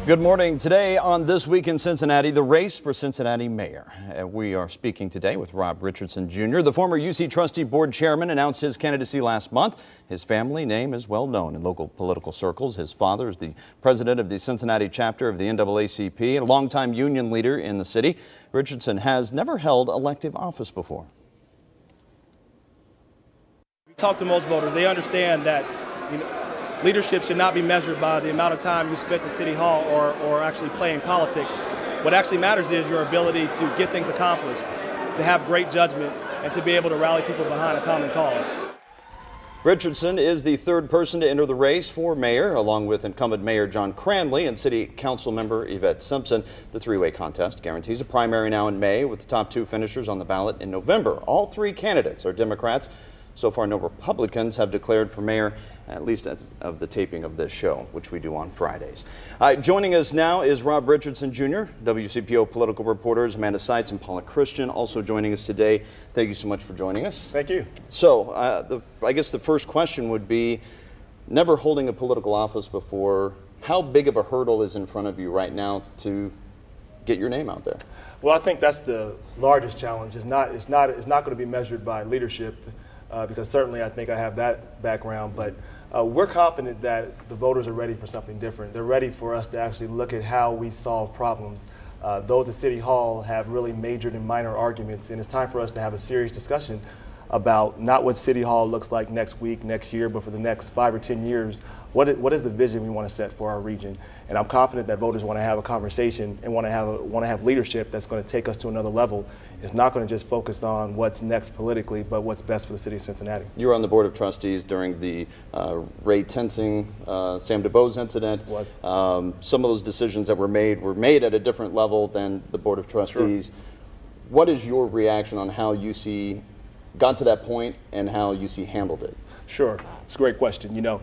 Good morning. Today on This Week in Cincinnati, the race for Cincinnati mayor. We are speaking today with Rob Richardson Jr. The former UC Trustee Board chairman announced his candidacy last month. His family name is well known in local political circles. His father is the president of the Cincinnati chapter of the NAACP and a longtime union leader in the city. Richardson has never held elective office before. We talk to most voters. They understand that, leadership should not be measured by the amount of time you spent at City Hall or actually playing politics. What actually matters is your ability to get things accomplished, to have great judgment, and to be able to rally people behind a common cause. Richardson is the third person to enter the race for mayor, along with incumbent Mayor John Cranley and City Council member Yvette Simpson. The three-way contest guarantees a primary now in May, with the top two finishers on the ballot in November. All three candidates are Democrats. So far, no Republicans have declared for mayor, at least as of the taping of this show, which we do on Fridays. Joining us now is Rob Richardson Jr., WCPO political reporters Amanda Seitz and Paula Christian, also joining us today. Thank you so much for joining us. Thank you. So I guess the first question would be, never holding a political office before, how big of a hurdle is in front of you right now to get your name out there? Well, I think that's the largest challenge. It's not going to be measured by leadership. Because certainly I think I have that background, but we're confident that the voters are ready for something different. They're ready for us to actually look at how we solve problems. Those at City Hall have really majored in minor arguments, and it's time for us to have a serious discussion about not what City Hall looks like next week, next year, but for the next 5 or 10 years, what is the vision we want to set for our region? And I'm confident that voters want to have a conversation and want to have leadership that's going to take us to another level. It's not going to just focus on what's next politically, but what's best for the city of Cincinnati. You were on the Board of Trustees during the Ray Tensing, Sam DuBose incident. Some of those decisions that were made at a different level than the Board of Trustees. Sure. What is your reaction on how UC got to that point and how UC handled it? Sure, it's a great question.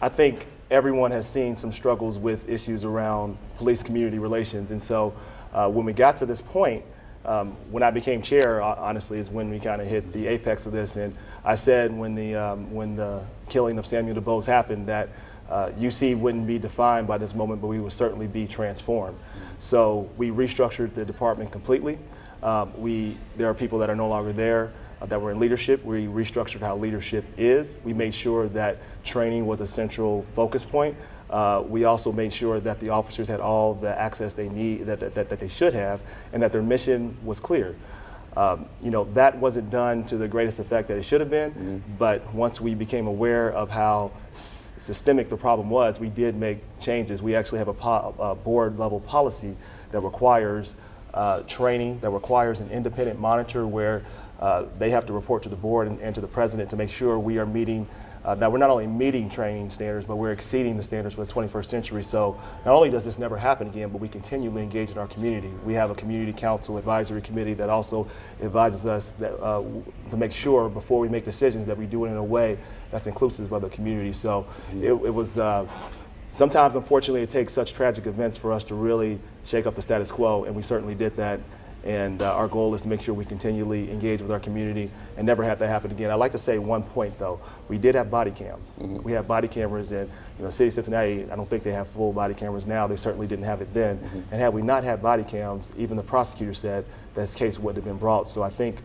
I think everyone has seen some struggles with issues around police-community relations, and so when we got to this point, when I became chair, honestly, is when we kind of hit the apex of this. And I said when the killing of Samuel DuBose happened that UC wouldn't be defined by this moment, but we would certainly be transformed. So we restructured the department completely. There are people that are no longer there that were in leadership. We restructured how leadership is. We made sure that training was a central focus point. We also made sure that the officers had all the access they need, that they should have, and that their mission was clear. That wasn't done to the greatest effect that it should have been, but once we became aware of how systemic the problem was, we did make changes. We actually have a board-level policy that requires training, that requires an independent monitor where they have to report to the board and to the president to make sure we are meeting, that we're not only meeting training standards, but we're exceeding the standards for the 21st century. So not only does this never happen again, but we continually engage in our community. We have a community council advisory committee that also advises us that, to make sure before we make decisions that we do it in a way that's inclusive of the community. So it was, sometimes, unfortunately, it takes such tragic events for us to really shake up the status quo, and we certainly did that. And our goal is to make sure we continually engage with our community and never have that happen again. I'd like to say one point, though. We did have body cams. We have body cameras, and City of Cincinnati, I don't think they have full body cameras now. They certainly didn't have it then. And had we not had body cams, even the prosecutor said this case wouldn't have been brought. So I think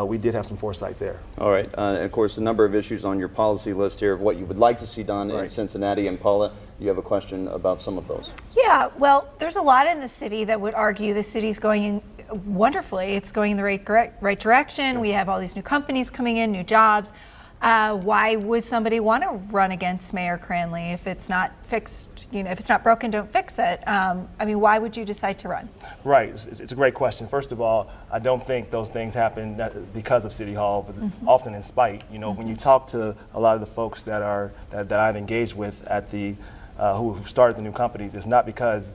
we did have some foresight there. All right. And of course, a number of issues on your policy list here of what you would like to see done in Cincinnati. And Paula, you have a question about some of those. Yeah, well, there's a lot in the city that would argue the city's going in wonderfully. It's going in the right direction. We have all these new companies coming in, new jobs. Why would somebody want to run against Mayor Cranley if it's not fixed? If it's not broken, don't fix it. I mean, why would you decide to run? Right. It's a great question. First of all, I don't think those things happen because of City Hall, but often in spite. When you talk to a lot of the folks that I've engaged with at the who started the new companies, it's not because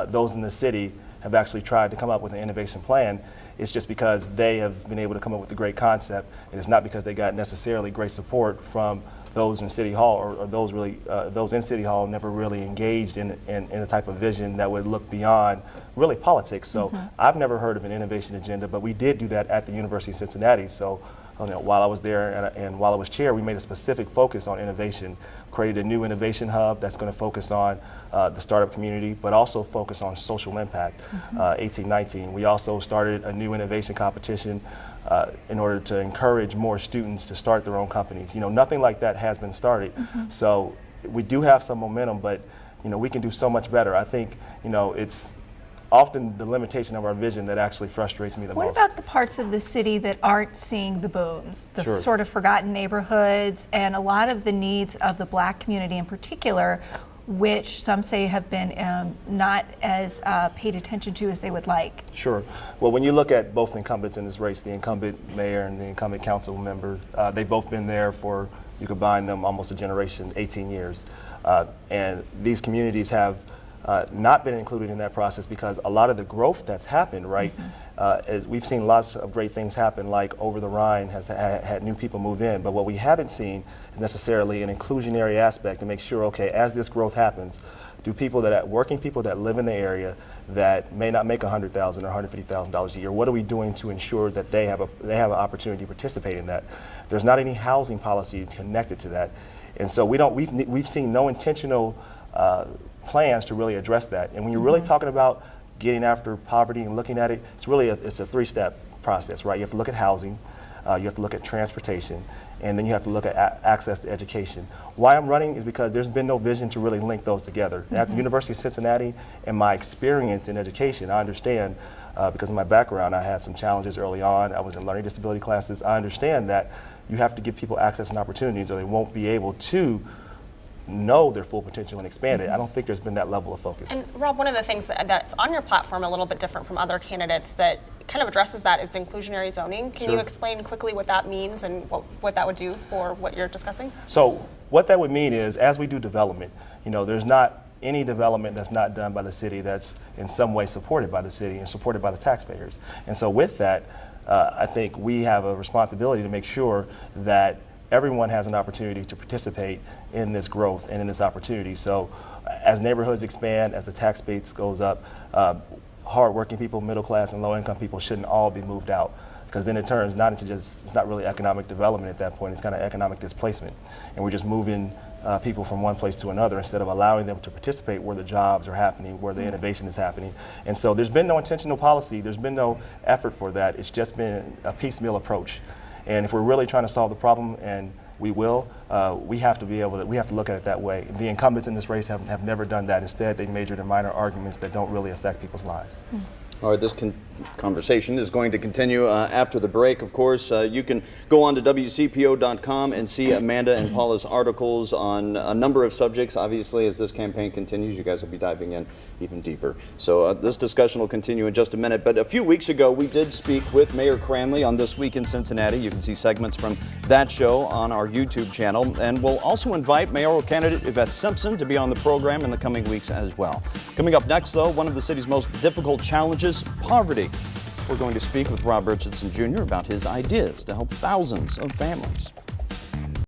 those in the city have actually tried to come up with an innovation plan. It's just because they have been able to come up with a great concept, and it's not because they got necessarily great support from those in City Hall, or those in City Hall never really engaged in a type of vision that would look beyond really politics. So I've never heard of an innovation agenda, but we did do that at the University of Cincinnati. So while I was there and while I was chair, we made a specific focus on innovation, created a new innovation hub that's going to focus on the startup community, but also focus on social impact, 1819. We also started a new innovation competition in order to encourage more students to start their own companies. Nothing like that has been started. So we do have some momentum, but we can do so much better. I think it's often the limitation of our vision that actually frustrates me the most. What about the parts of the city that aren't seeing the booms, the Sure. sort of forgotten neighborhoods, and a lot of the needs of the Black community in particular, which some say have been not as paid attention to as they would like? Sure. Well, when you look at both incumbents in this race, the incumbent mayor and the incumbent council member, they've both been there for, you combine them, almost a generation, 18 years. And these communities have not been included in that process because a lot of the growth that's happened, right, is we've seen lots of great things happen, like Over the Rhine has had new people move in, but what we haven't seen is necessarily an inclusionary aspect to make sure, okay, as this growth happens, do working people that live in the area that may not make $100,000 or $150,000 a year, what are we doing to ensure that they have an opportunity to participate in that? There's not any housing policy connected to that, and so we've seen no intentional plans to really address that. And when you're really talking about getting after poverty and looking at it, it's a three-step process, right? You have to look at housing, you have to look at transportation, and then you have to look at access to education. Why I'm running is because there's been no vision to really link those together. At the University of Cincinnati and my experience in education, I understand, because of my background, I had some challenges early on. I was in learning disability classes. I understand that you have to give people access and opportunities or they won't be able to know their full potential and expand it. I don't think there's been that level of focus. And Rob, one of the things that's on your platform a little bit different from other candidates that kind of addresses that is inclusionary zoning. Can Sure. you explain quickly what that means and what that would do for what you're discussing? So what that would mean is, as we do development, there's not any development that's not done by the city that's in some way supported by the city and supported by the taxpayers. And so with that, I think we have a responsibility to make sure that everyone has an opportunity to participate in this growth and in this opportunity. So as neighborhoods expand, as the tax base goes up, hardworking people, middle class and low income people shouldn't all be moved out, because then it turns it's not really economic development at that point, it's kind of economic displacement. And we're just moving people from one place to another instead of allowing them to participate where the jobs are happening, where the innovation is happening. And so there's been no intentional policy, there's been no effort for that, it's just been a piecemeal approach. And if we're really trying to solve the problem, and we will, we have to look at it that way. The incumbents in this race have never done that. Instead, they majored in minor arguments that don't really affect people's lives. All right, this conversation is going to continue after the break. Of course, you can go on to WCPO.com and see Amanda and Paula's articles on a number of subjects. Obviously, as this campaign continues, you guys will be diving in even deeper. So this discussion will continue in just a minute. But a few weeks ago, we did speak with Mayor Cranley on This Week in Cincinnati. You can see segments from that show on our YouTube channel. And we'll also invite mayoral candidate Yvette Simpson to be on the program in the coming weeks as well. Coming up next, though, one of the city's most difficult challenges, poverty. We're going to speak with Rob Richardson Jr. about his ideas to help thousands of families.